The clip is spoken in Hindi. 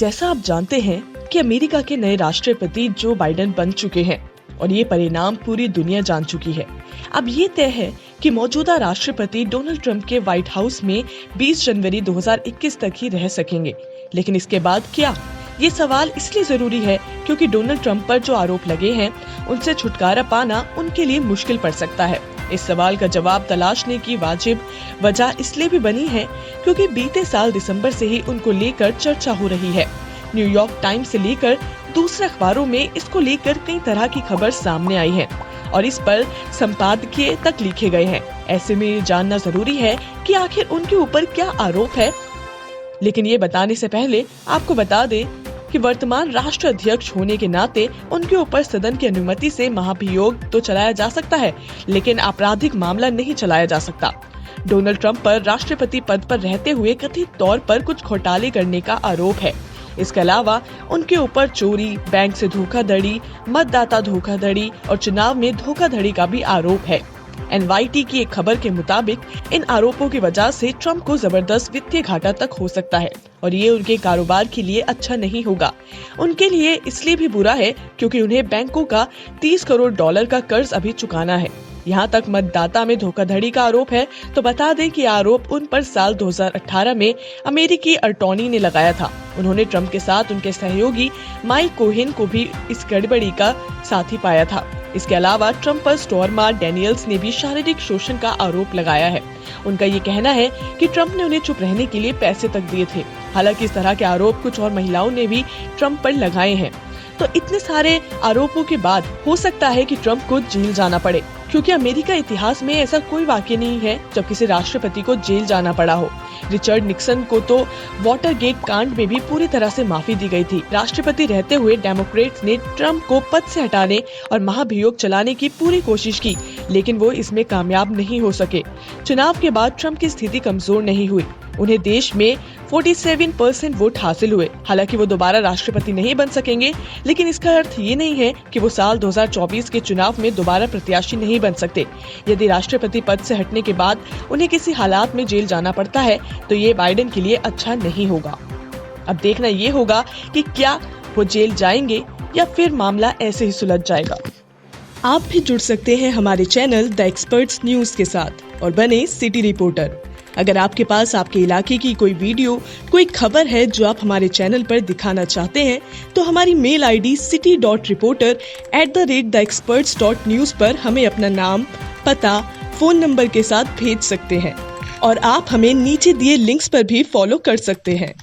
जैसा आप जानते हैं कि अमेरिका के नए राष्ट्रपति जो बाइडेन बन चुके हैं और ये परिणाम पूरी दुनिया जान चुकी है। अब ये तय है कि मौजूदा राष्ट्रपति डोनाल्ड ट्रंप के व्हाइट हाउस में 20 जनवरी 2021 तक ही रह सकेंगे। लेकिन इसके बाद क्या? ये सवाल इसलिए जरूरी है क्योंकि डोनाल्ड ट्रंप पर जो आरोप लगे हैं उनसे छुटकारा पाना उनके लिए मुश्किल पड़ सकता है। इस सवाल का जवाब तलाशने की वाजिब वजह इसलिए भी बनी है क्योंकि बीते साल दिसंबर से ही उनको लेकर चर्चा हो रही है। न्यूयॉर्क टाइम्स से लेकर दूसरे अखबारों में इसको लेकर कई तरह की खबर सामने आई है और इस पर संपादकीय तक लिखे गए हैं। ऐसे में ये जानना जरूरी है कि आखिर उनके ऊपर क्या आरोप है। लेकिन ये बताने से पहले आपको बता दें कि वर्तमान राष्ट्र अध्यक्ष होने के नाते उनके ऊपर सदन की अनुमति से महाभियोग तो चलाया जा सकता है, लेकिन आपराधिक मामला नहीं चलाया जा सकता। डोनाल्ड ट्रंप पर राष्ट्रपति पद पर रहते हुए कथित तौर पर कुछ घोटाले करने का आरोप है। इसके अलावा उनके ऊपर चोरी, बैंक से धोखाधड़ी, मतदाता धोखाधड़ी और चुनाव में धोखाधड़ी का भी आरोप है। NYT की एक खबर के मुताबिक इन आरोपों की वजह से ट्रंप को जबरदस्त वित्तीय घाटा तक हो सकता है और ये उनके कारोबार के लिए अच्छा नहीं होगा। उनके लिए इसलिए भी बुरा है क्योंकि उन्हें बैंकों का $30 करोड़ का कर्ज अभी चुकाना है। यहाँ तक मतदाता में धोखाधड़ी का आरोप है तो बता दें कि आरोप उन पर साल 2018 में अमेरिकी अटॉर्नी ने लगाया था। उन्होंने ट्रंप के साथ उनके सहयोगी माइक कोहेन को भी इस गड़बड़ी का साथी पाया था। इसके अलावा ट्रंप पर स्टॉर्मा डैनियल्स ने भी शारीरिक शोषण का आरोप लगाया है। उनका ये कहना है कि ट्रंप ने उन्हें चुप रहने के लिए पैसे तक दिए थे। हालांकि इस तरह के आरोप कुछ और महिलाओं ने भी ट्रंप पर लगाए हैं। तो इतने सारे आरोपों के बाद हो सकता है कि ट्रंप को जेल जाना पड़े, क्योंकि अमेरिका इतिहास में ऐसा कोई वाकया नहीं है जब किसी राष्ट्रपति को जेल जाना पड़ा हो। रिचर्ड निक्सन को तो वाटरगेट कांड में भी पूरी तरह से माफी दी गई थी। राष्ट्रपति रहते हुए डेमोक्रेट्स ने ट्रंप को पद से हटाने और महाभियोग चलाने की पूरी कोशिश की, लेकिन वो इसमें कामयाब नहीं हो सके। चुनाव के बाद ट्रंप की स्थिति कमजोर नहीं हुई। उन्हें देश में 47% वोट हासिल हुए। हालांकि वो दोबारा राष्ट्रपति नहीं बन सकेंगे, लेकिन इसका अर्थ ये नहीं है कि वो साल 2024 के चुनाव में दोबारा प्रत्याशी नहीं बन सकते। यदि राष्ट्रपति पद से हटने के बाद उन्हें किसी हालात में जेल जाना पड़ता है तो ये बाइडेन के लिए अच्छा नहीं होगा। अब देखना ये होगा कि क्या वो जेल जाएंगे या फिर मामला ऐसे ही सुलझ जाएगा। आप भी जुड़ सकते हैं हमारे चैनल द एक्सपर्ट्स न्यूज के साथ और बने सिटी रिपोर्टर। अगर आपके पास आपके इलाके की कोई वीडियो, कोई खबर है जो आप हमारे चैनल पर दिखाना चाहते हैं तो हमारी मेल ID city.reporter@theexperts.news पर हमें अपना नाम, पता, फोन नंबर के साथ भेज सकते हैं और आप हमें नीचे दिए लिंक्स पर भी फॉलो कर सकते हैं।